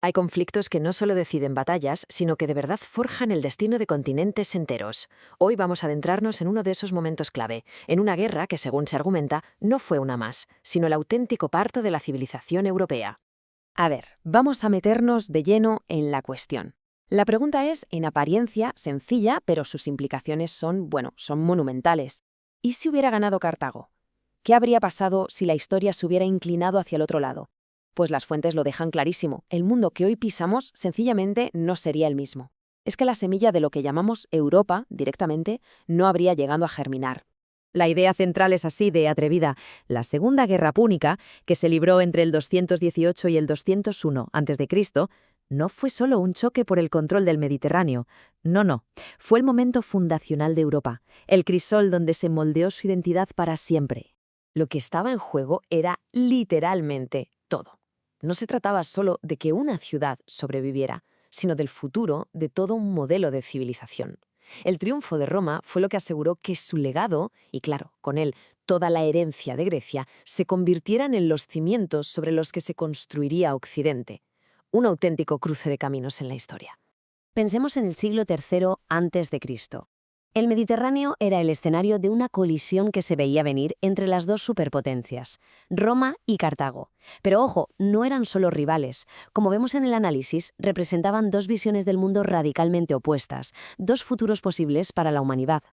Hay conflictos que no solo deciden batallas, sino que de verdad forjan el destino de continentes enteros. Hoy vamos a adentrarnos en uno de esos momentos clave, en una guerra que, según se argumenta, no fue una más, sino el auténtico parto de la civilización europea. A ver, vamos a meternos de lleno en la cuestión. La pregunta es, en apariencia, sencilla, pero sus implicaciones son monumentales. ¿Y si hubiera ganado Cartago? ¿Qué habría pasado si la historia se hubiera inclinado hacia el otro lado? Pues las fuentes lo dejan clarísimo. El mundo que hoy pisamos sencillamente no sería el mismo. Es que la semilla de lo que llamamos Europa, directamente, no habría llegado a germinar. La idea central es así de atrevida. La Segunda Guerra Púnica, que se libró entre el 218 y el 201 a.C., no fue solo un choque por el control del Mediterráneo. No. Fue el momento fundacional de Europa, el crisol donde se moldeó su identidad para siempre. Lo que estaba en juego era literalmente todo. No se trataba solo de que una ciudad sobreviviera, sino del futuro de todo un modelo de civilización. El triunfo de Roma fue lo que aseguró que su legado, y claro, con él toda la herencia de Grecia, se convirtieran en los cimientos sobre los que se construiría Occidente. Un auténtico cruce de caminos en la historia. Pensemos en el siglo III a.C. El Mediterráneo era el escenario de una colisión que se veía venir entre las dos superpotencias, Roma y Cartago. Pero ojo, no eran solo rivales. Como vemos en el análisis, representaban dos visiones del mundo radicalmente opuestas, dos futuros posibles para la humanidad.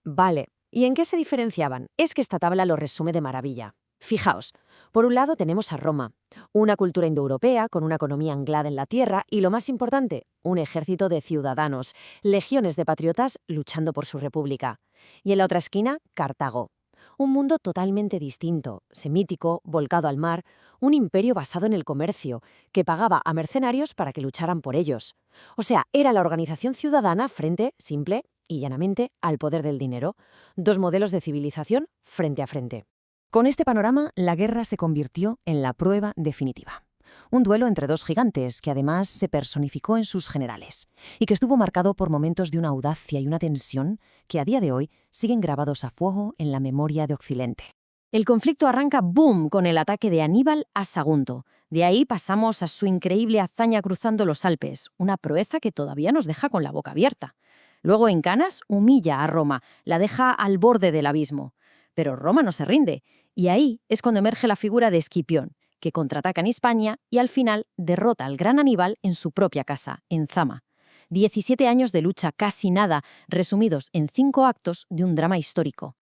Vale, ¿y en qué se diferenciaban? Es que esta tabla lo resume de maravilla. Fijaos, por un lado tenemos a Roma, una cultura indoeuropea con una economía anclada en la tierra y, lo más importante, un ejército de ciudadanos, legiones de patriotas luchando por su república. Y en la otra esquina, Cartago. Un mundo totalmente distinto, semítico, volcado al mar, un imperio basado en el comercio, que pagaba a mercenarios para que lucharan por ellos. O sea, era la organización ciudadana frente, simple y llanamente, al poder del dinero. Dos modelos de civilización frente a frente. Con este panorama, la guerra se convirtió en la prueba definitiva. Un duelo entre dos gigantes que además se personificó en sus generales y que estuvo marcado por momentos de una audacia y una tensión que a día de hoy siguen grabados a fuego en la memoria de Occidente. El conflicto arranca ¡boom! Con el ataque de Aníbal a Sagunto. De ahí pasamos a su increíble hazaña cruzando los Alpes, una proeza que todavía nos deja con la boca abierta. Luego en Canas humilla a Roma, la deja al borde del abismo. Pero Roma no se rinde, y ahí es cuando emerge la figura de Escipión, que contraataca en Hispania y al final derrota al gran Aníbal en su propia casa, en Zama. 17 años de lucha, casi nada, resumidos en 5 actos de un drama histórico.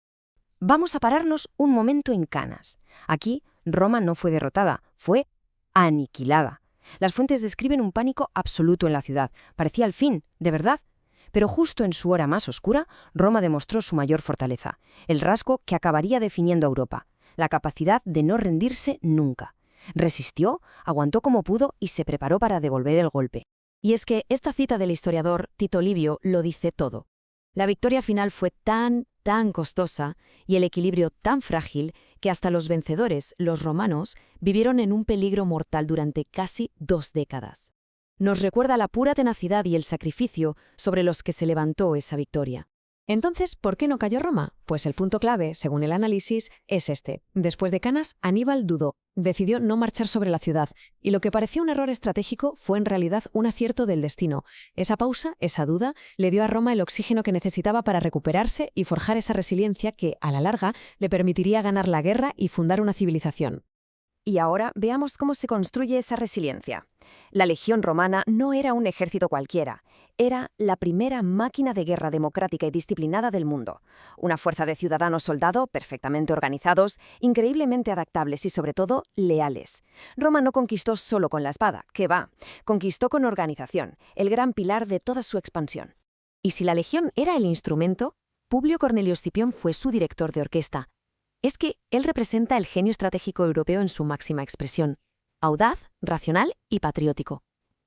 Vamos a pararnos un momento en Canas. Aquí, Roma no fue derrotada, fue aniquilada. Las fuentes describen un pánico absoluto en la ciudad. Parecía el fin, de verdad. Pero justo en su hora más oscura, Roma demostró su mayor fortaleza, el rasgo que acabaría definiendo a Europa, la capacidad de no rendirse nunca. Resistió, aguantó como pudo y se preparó para devolver el golpe. Y es que esta cita del historiador Tito Livio lo dice todo. La victoria final fue tan costosa y el equilibrio tan frágil que hasta los vencedores, los romanos, vivieron en un peligro mortal durante casi 2 décadas. Nos recuerda la pura tenacidad y el sacrificio sobre los que se levantó esa victoria. Entonces, ¿por qué no cayó Roma? Pues el punto clave, según el análisis, es este. Después de Canas, Aníbal dudó, decidió no marchar sobre la ciudad, y lo que parecía un error estratégico fue en realidad un acierto del destino. Esa pausa, esa duda, le dio a Roma el oxígeno que necesitaba para recuperarse y forjar esa resiliencia que, a la larga, le permitiría ganar la guerra y fundar una civilización. Y ahora veamos cómo se construye esa resiliencia. La legión romana no era un ejército cualquiera, era la primera máquina de guerra democrática y disciplinada del mundo. Una fuerza de ciudadanos soldados perfectamente organizados, increíblemente adaptables y sobre todo leales. Roma no conquistó solo con la espada, ¡qué va! Conquistó con organización, el gran pilar de toda su expansión. Y si la legión era el instrumento, Publio Cornelio Escipión fue su director de orquesta. Es que él representa el genio estratégico europeo en su máxima expresión, audaz, racional y patriótico.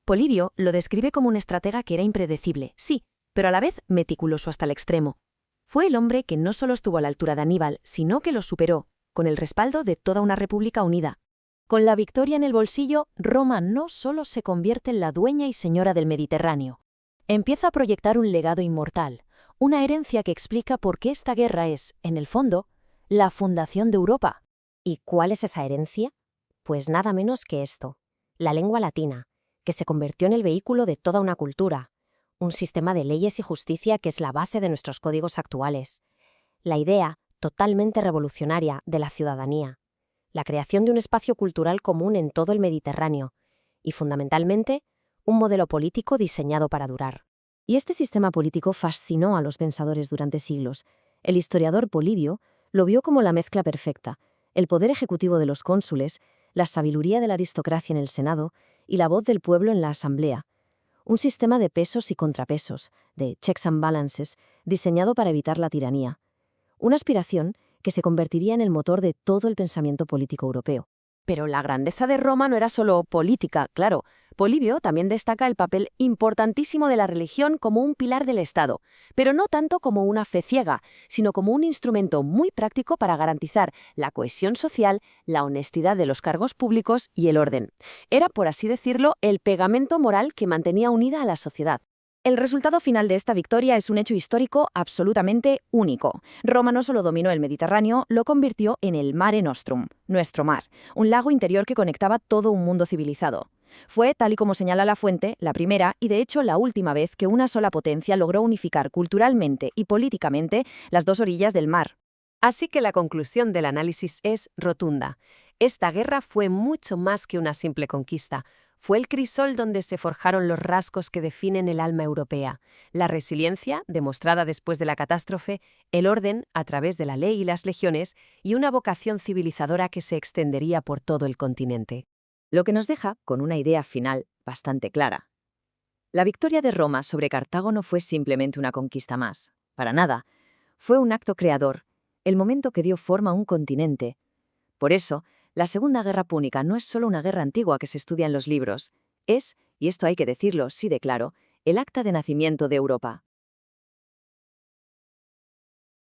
Polibio lo describe como un estratega que era impredecible, sí, pero a la vez meticuloso hasta el extremo. Fue el hombre que no solo estuvo a la altura de Aníbal, sino que lo superó, con el respaldo de toda una república unida. Con la victoria en el bolsillo, Roma no solo se convierte en la dueña y señora del Mediterráneo. Empieza a proyectar un legado inmortal, una herencia que explica por qué esta guerra es, en el fondo, la fundación de Europa. ¿Y cuál es esa herencia? Pues nada menos que esto, la lengua latina, que se convirtió en el vehículo de toda una cultura, un sistema de leyes y justicia que es la base de nuestros códigos actuales. La idea, totalmente revolucionaria, de la ciudadanía. La creación de un espacio cultural común en todo el Mediterráneo y, fundamentalmente, un modelo político diseñado para durar. Y este sistema político fascinó a los pensadores durante siglos. El historiador Polibio lo vio como la mezcla perfecta: el poder ejecutivo de los cónsules, la sabiduría de la aristocracia en el Senado y la voz del pueblo en la Asamblea. Un sistema de pesos y contrapesos, de checks and balances, diseñado para evitar la tiranía. Una aspiración que se convertiría en el motor de todo el pensamiento político europeo. Pero la grandeza de Roma no era solo política, claro. Polibio también destaca el papel importantísimo de la religión como un pilar del Estado, pero no tanto como una fe ciega, sino como un instrumento muy práctico para garantizar la cohesión social, la honestidad de los cargos públicos y el orden. Era, por así decirlo, el pegamento moral que mantenía unida a la sociedad. El resultado final de esta victoria es un hecho histórico absolutamente único. Roma no solo dominó el Mediterráneo, lo convirtió en el Mare Nostrum, nuestro mar, un lago interior que conectaba todo un mundo civilizado. Fue, tal y como señala la fuente, la primera y de hecho la última vez que una sola potencia logró unificar culturalmente y políticamente las dos orillas del mar. Así que la conclusión del análisis es rotunda. Esta guerra fue mucho más que una simple conquista. Fue el crisol donde se forjaron los rasgos que definen el alma europea: la resiliencia, demostrada después de la catástrofe, el orden, a través de la ley y las legiones, y una vocación civilizadora que se extendería por todo el continente. Lo que nos deja con una idea final bastante clara. La victoria de Roma sobre Cartago no fue simplemente una conquista más, para nada. Fue un acto creador, el momento que dio forma a un continente. Por eso, la Segunda Guerra Púnica no es solo una guerra antigua que se estudia en los libros, es, y esto hay que decirlo sí de claro, el acta de nacimiento de Europa.